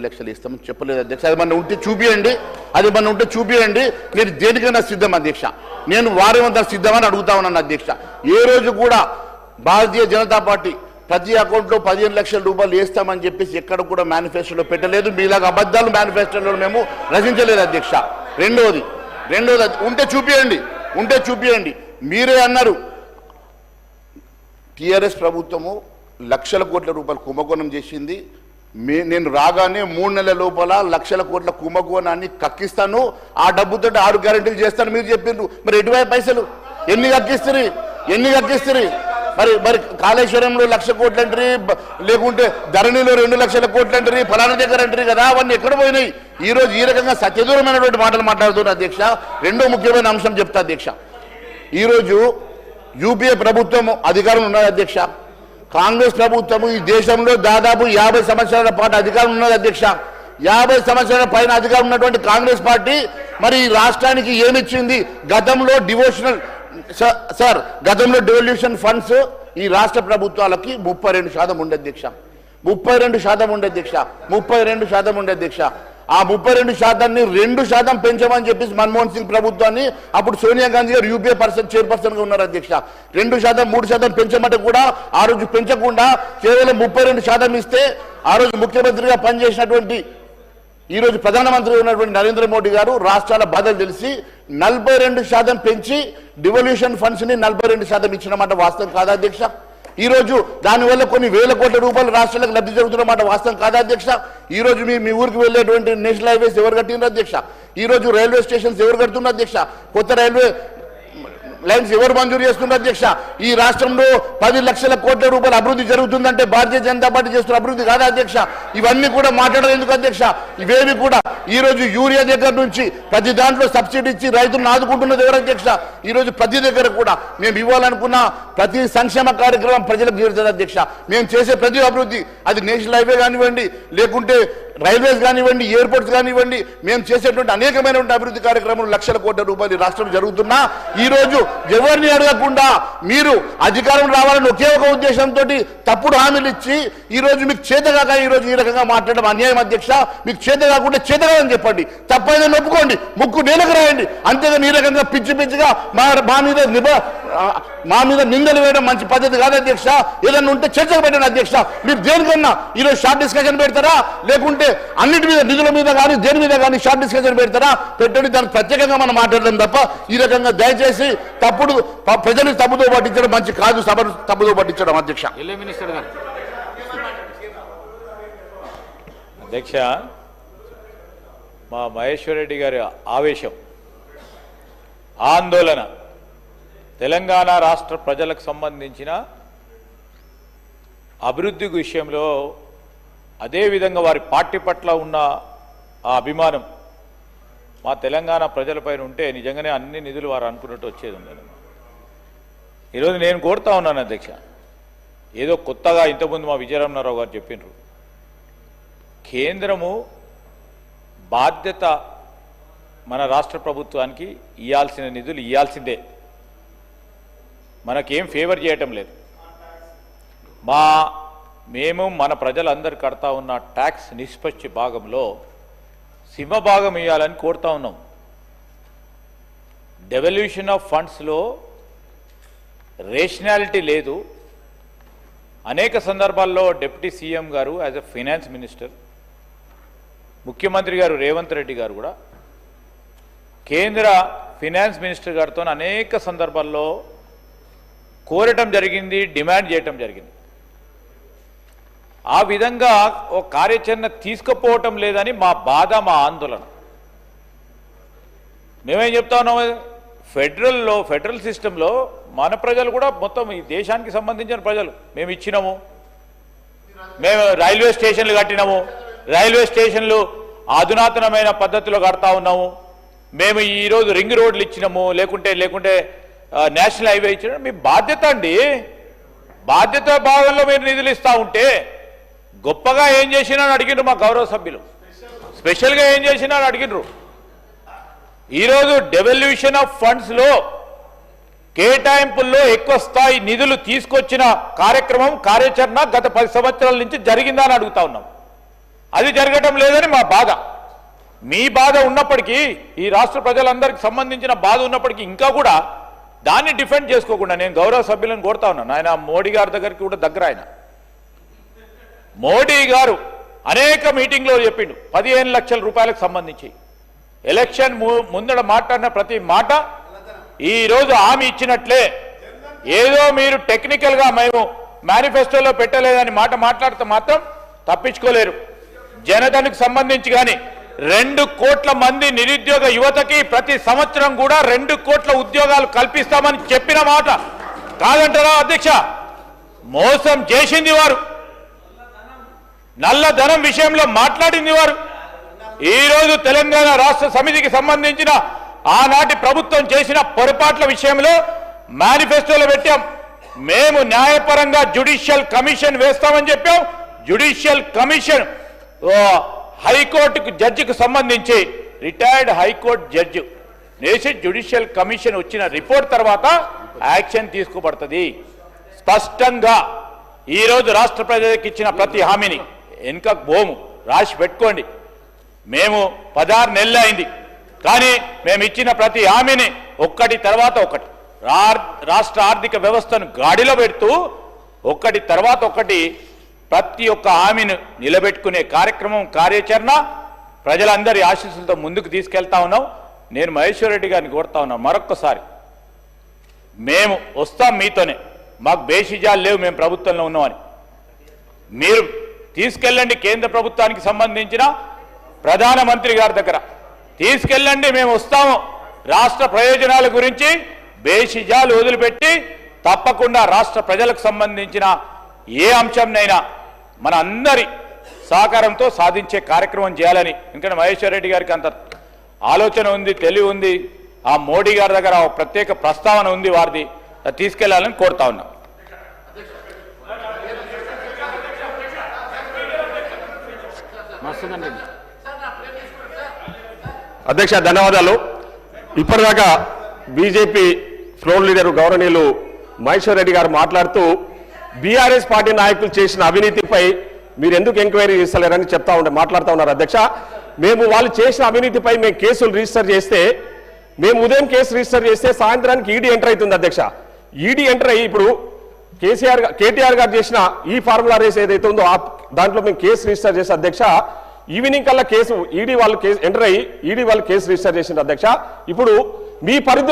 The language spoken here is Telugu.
లక్షలు ఇస్తామని చెప్పలేదు అధ్యక్ష. అది మన ఉంటే చూపియండి, నేను దేనికైనా సిద్ధం అధ్యక్ష. నేను వారం సిద్ధమని అడుగుతా ఉన్నాను అధ్యక్ష. ఏ రోజు కూడా భారతీయ జనతా పార్టీ ప్రతి అకౌంట్లో 15 లక్షల రూపాయలు వేస్తామని చెప్పేసి ఎక్కడ కూడా మేనిఫెస్టోలో పెట్టలేదు. మీలాగా అబద్ధాలు మేనిఫెస్టోలో మేము రచించలేదు అధ్యక్ష. రెండోది ఉంటే చూపియండి. మీరే అన్నారు టీఆర్ఎస్ ప్రభుత్వము లక్షల కోట్ల రూపాయలు కుంభకోణం చేసింది. నేను రాగానే 3 నెలల లోపల లక్షల కోట్ల కుంభకోణాన్ని కక్కిస్తాను, ఆ డబ్బుతో 6 గ్యారెంటీలు చేస్తాను మీరు చెప్పిండ్రు. మరి ఎటువైపు పైసలు ఎన్ని కక్కిస్తారు? మరి కాళేశ్వరంలో 1,00,000 కోట్లు అంటారు, లేకుంటే ధరణిలో 2 లక్షల కోట్లు అంటారు, ఫలానా దగ్గర అంటారు కదా, అవన్నీ ఎక్కడ పోయినాయి? ఈరోజు ఈ రకంగా సత్యదూరమైనటువంటి మాటలు మాట్లాడుతున్నారు అధ్యక్ష. రెండో ముఖ్యమైన అంశం చెప్తా అధ్యక్ష. ఈరోజు యూపీఏ ప్రభుత్వం అధికారం ఉన్నది అధ్యక్ష. కాంగ్రెస్ ప్రభుత్వము ఈ దేశంలో దాదాపు 50 సంవత్సరాల పాటు అధికారం ఉన్నది అధ్యక్ష. 50 సంవత్సరాల పైన అధికారం ఉన్నటువంటి కాంగ్రెస్ పార్టీ మరి ఈ రాష్ట్రానికి ఏమిచ్చింది? గతంలో డివల్యూషన్ ఫండ్స్ ఈ రాష్ట్ర ప్రభుత్వాలకి 32% ఉండే అధ్యక్ష. 32% ఉండే అధ్యక్ష. ఆ 32%ని 2% పెంచమని చెప్పేసి మన్మోహన్ సింగ్ ప్రభుత్వాన్ని అప్పుడు సోనియా గాంధీ గారు యూపీఏ చైర్పర్సన్ గా ఉన్నారు అధ్యక్ష. 2%, 3% పెంచమంటే కూడా ఆ రోజు పెంచకుండా కేవలం 32% ఇస్తే ఆ రోజు ముఖ్యమంత్రిగా పనిచేసినటువంటి ఈ రోజు ప్రధానమంత్రి ఉన్నటువంటి నరేంద్ర మోడీ గారు రాష్ట్రాల బాధలు తెలిసి 42% పెంచి డివల్యూషన్ ఫండ్స్ ని 42% ఇచ్చినమాట వాస్తవం కాదా అధ్యక్ష? ఈ రోజు దానివల్ల కొన్ని వేల కోట్ల రూపాయలు రాష్ట్రాలకు లబ్ధి జరుగుతున్నమాట వాస్తవం కాదా అధ్యక్ష? ఈ రోజు మీ ఊరికి వెళ్ళేటువంటి నేషనల్ హైవేస్ ఎవరు కట్టినారు అధ్యక్ష? ఈ రోజు రైల్వే స్టేషన్స్ ఎవరు కడుతున్నారు అధ్యక్ష? కొత్త రైల్వే లైన్స్ ఎవరు మంజూరు చేస్తున్నారు అధ్యక్ష? ఈ రాష్ట్రంలో 10 లక్షల కోట్ల రూపాయలు అభివృద్ధి జరుగుతుందంటే భారతీయ జనతా పార్టీ చేస్తున్న అభివృద్ధి కాదా అధ్యక్ష? ఇవన్నీ కూడా మాట్లాడడం ఎందుకు అధ్యక్ష? ఇవేవి కూడా ఈ రోజు యూరియా దగ్గర నుంచి ప్రతి దాంట్లో సబ్సిడీ ఇచ్చి రైతులను ఆదుకుంటున్నది ఎవరు అధ్యక్ష? ఈ రోజు ప్రతి దగ్గర కూడా మేము ఇవ్వాలనుకున్న ప్రతి సంక్షేమ కార్యక్రమం ప్రజలకు చేరుతుంది అధ్యక్ష. మేము చేసే ప్రతి అభివృద్ధి, అది నేషనల్ హైవే కానివ్వండి, లేకుంటే రైల్వేస్ కానివ్వండి, ఎయిర్పోర్ట్స్ కానివ్వండి, మేము చేసేటువంటి అనేకమైనటువంటి అభివృద్ధి కార్యక్రమాలు లక్షల కోట్ల రూపాయలు రాష్ట్రం జరుగుతున్నా ఈ రోజు ఎవరిని అడగకుండా మీరు అధికారం రావాలని ఒకే ఒక ఉద్దేశంతో తప్పుడు హామీలు ఇచ్చి ఈ రోజు మీకు చేతగాక ఈ రోజు ఈ రకంగా మాట్లాడడం అన్యాయం అధ్యక్ష. మీకు చేత కాకుండా చేతగాని చెప్పండి, తప్పైనా ఒప్పుకోండి, ముక్కు నేలకు రాయండి. అంతేగాని ఈ రకంగా పిచ్చిగా మా మీద నిందలు వేయడం మంచి పద్ధతి కాదు అధ్యక్ష. ఏదన్నా ఉంటే చర్చకు పెట్టండి అధ్యక్ష. మీరు దేనికన్నా ఈరోజు షార్ట్ డిస్కషన్ పెడతారా, లేకుంటే అన్నిటి మీద నిధుల మీద కానీ దేని మీద కానీ షార్ట్ డిస్కషన్ పెడతారా? పెట్టండి, దానికి ప్రత్యేకంగా మనం మాట్లాడడం తప్ప ఈ రకంగా దయచేసి తప్పుడు ప్రజలు తప్పుదో పట్టించడం మంచి కాదు, సభను తప్పుదో పట్టించడం అధ్యక్ష. అధ్యక్ష, మా మహేశ్వర్ రెడ్డి గారి ఆవేశం, ఆందోళన తెలంగాణ రాష్ట్ర ప్రజలకు సంబంధించిన అభివృద్ధి విషయంలో, అదేవిధంగా వారి పార్టీ పట్ల ఉన్న ఆ అభిమానం మా తెలంగాణ ప్రజలపైన ఉంటే నిజంగానే అన్ని నిధులు వారు అనుకున్నట్టు వచ్చేది ఉండదు. ఈరోజు నేను కోరుతా ఉన్నాను అధ్యక్ష, ఏదో కొత్తగా ఇంతకుముందు మా విజయరామరావు గారు చెప్పిండ్రు, కేంద్రము బాధ్యత మన రాష్ట్ర ప్రభుత్వానికి ఇవ్వాల్సిన నిధులు ఇవ్వాల్సిందే, మనకేం ఫేవర్ చేయటం లేదు. మేము మన ప్రజలందరూ కడతా ఉన్న ట్యాక్స్ నిష్పత్తి భాగంలో సింహభాగం ఇవ్వాలని కోరుతా ఉన్నాం. డెవల్యూషన్ ఆఫ్ ఫండ్స్లో రేషనాలిటీ లేదు. అనేక సందర్భాల్లో డిప్యూటీ సీఎం గారు యాజ్ ఎ ఫైనాన్స్ మినిస్టర్, ముఖ్యమంత్రి గారు రేవంత్ రెడ్డి గారు కూడా కేంద్ర ఫైనాన్స్ మినిస్టర్ గారితో అనేక సందర్భాల్లో కోరటం జరిగింది, డిమాండ్ చేయటం జరిగింది. ఆ విధంగా ఒక కార్యాచరణ తీసుకుపోవటం లేదని మా బాధ, మా ఆందోళన. మేమేం చెప్తా ఉన్నాం, ఫెడరల్ సిస్టంలో మన ప్రజలు కూడా మొత్తం ఈ దేశానికి సంబంధించిన ప్రజలు మేము ఇచ్చినాము, మేము రైల్వే స్టేషన్లు కట్టినాము, రైల్వే స్టేషన్లు అధునాతనమైన పద్ధతిలో కడతా ఉన్నాము, మేము ఈరోజు రింగ్ రోడ్లు ఇచ్చినాము, లేకుంటే నేషనల్ హైవే ఇచ్చినాము. మీ బాధ్యత అండి, బాధ్యత భాగంలో మీరు నిధులు ఇస్తూ ఉంటే గొప్పగా ఏం చేసినా అని అడిగినారు మా గౌరవ సభ్యులు, స్పెషల్గా ఏం చేసినా అని అడిగినారు. ఈరోజు డెవల్యూషన్ ఆఫ్ ఫండ్స్లో కేటాయింపుల్లో ఎక్కువ స్థాయి నిధులు తీసుకొచ్చిన కార్యక్రమం, కార్యాచరణ గత 10 సంవత్సరాల నుంచి జరిగిందా అని అడుగుతా ఉన్నాం. అది జరగటం లేదని మా బాధ. మీ బాధ ఉన్నప్పటికీ, ఈ రాష్ట్ర ప్రజలందరికీ సంబంధించిన బాధ ఉన్నప్పటికీ ఇంకా కూడా దాన్ని డిఫెండ్ చేసుకోకుండా నేను గౌరవ సభ్యులను కోరుతా ఉన్నాను. ఆయన మోడీ గారి దగ్గరికి కూడా దగ్గర. ఆయన మోడీ గారు అనేక మీటింగ్లో చెప్పిండు 15 లక్షల రూపాయలకు సంబంధించి. ఎలక్షన్ ముందడ మాట్లాడిన ప్రతి మాట ఈరోజు హామీ ఇచ్చినట్లే. ఏదో మీరు టెక్నికల్గా మేము మేనిఫెస్టోలో పెట్టలేదని మాట్లాడితే మాత్రం తప్పించుకోలేరు. జనధన్కు సంబంధించి కానీ 2 కోట్ల మంది నిరుద్యోగ యువతకి ప్రతి సంవత్సరం కూడా 2 కోట్ల ఉద్యోగాలు కల్పిస్తామని చెప్పిన మాట కాదంటారా అధ్యక్ష? మోసం చేసింది వారు, నల్లధనం విషయంలో మాట్లాడింది వారు. ఈరోజు తెలంగాణ రాష్ట్ర సమితికి సంబంధించిన ఆనాటి ప్రభుత్వం చేసిన పొరపాట్ల విషయంలో మేనిఫెస్టోలో పెట్టాం. మేము న్యాయపరంగా జ్యుడిషియల్ కమిషన్ వేస్తామని చెప్పాం. జ్యుడిషియల్ కమిషన్ హైకోర్టుకు జడ్జికి సంబంధించి రిటైర్డ్ హైకోర్టు జడ్జి వేసి జ్యుడిషియల్ కమిషన్ వచ్చిన రిపోర్ట్ తర్వాత యాక్షన్ తీసుకోబడుతుంది. స్పష్టంగా ఈరోజు రాష్ట్ర ప్రజలకు ఇచ్చిన ప్రతి హామీని వెనుక బోము రాసి పెట్టుకోండి. మేము 16 నెలలు అయింది, కానీ మేము ఇచ్చిన ప్రతి హామీని ఒక్కటి తర్వాత ఒకటి రాష్ట్ర ఆర్థిక వ్యవస్థను గాడిలో పెడుతూ ఒక్కటి తర్వాత ఒకటి ప్రతి ఒక్క హామీని నిలబెట్టుకునే కార్యక్రమం, కార్యాచరణ ప్రజలందరి ఆశీస్సులతో ముందుకు తీసుకెళ్తా ఉన్నాం. నేను మహేశ్వర్ రెడ్డి గారిని కోరుతా ఉన్నాను, మరొక్కసారి మేము వస్తాం మీతోనే, మాకు బేషిజాలు లేవు, మేము ప్రభుత్వంలో ఉన్నామని. మీరు తీసుకెళ్ళండి కేంద్ర ప్రభుత్వానికి సంబంధించిన ప్రధానమంత్రి గారి దగ్గర తీసుకెళ్ళండి, మేము వస్తాము. రాష్ట్ర ప్రయోజనాల గురించి బేషిజాలు వదిలిపెట్టి తప్పకుండా రాష్ట్ర ప్రజలకు సంబంధించిన ఏ అంశంనైనా మన అందరి సహకారంతో సాధించే కార్యక్రమం చేయాలని. ఎందుకంటే మహేశ్వర్ రెడ్డి గారికి అంత ఆలోచన ఉంది, తెలివి ఉంది. ఆ మోడీ గారి దగ్గర ప్రత్యేక ప్రస్తావన ఉంది, వారిది తీసుకెళ్లాలని కోరుతా ఉన్నాం. అధ్యక్ష ధన్యవాదాలు. ఇప్పటిదాకా బీజేపీ ఫ్లోర్ లీడర్ గౌరవనీయులు మహేశ్వర్ రెడ్డి గారు మాట్లాడుతూ బీఆర్ఎస్ పార్టీ నాయకులు చేసిన అవినీతిపై మీరు ఎందుకు ఎంక్వైరీ చేస్తలేరని మాట్లాడుతూ ఉన్నారు. అధ్యక్ష, మేము వాళ్ళు చేసిన అవినీతిపై మేము కేసులు రిజిస్టర్ చేస్తే, మేము ఉదయం కేసు రిజిస్టర్ చేస్తే సాయంత్రానికి ఈడీ ఎంటర్ అవుతుంది. అధ్యక్ష, ఈడీ ఎంటర్ అయ్యి ఇప్పుడు కేటీఆర్ గారు చేసిన ఈ ఫార్ములా రేస్ ఏదైతే ఉందో దాంట్లో మేము కేసు రిజిస్టర్ చేస్తే అధ్యక్ష, ఈవినింగ్ కల్లా కేసు ఈడీ వాళ్ళు ఎంటర్ అయ్యి ఈడీ వాళ్ళు కేసు రిజిస్టర్ చేసింది. అధ్యక్ష, ఇప్పుడు మీ పరిధి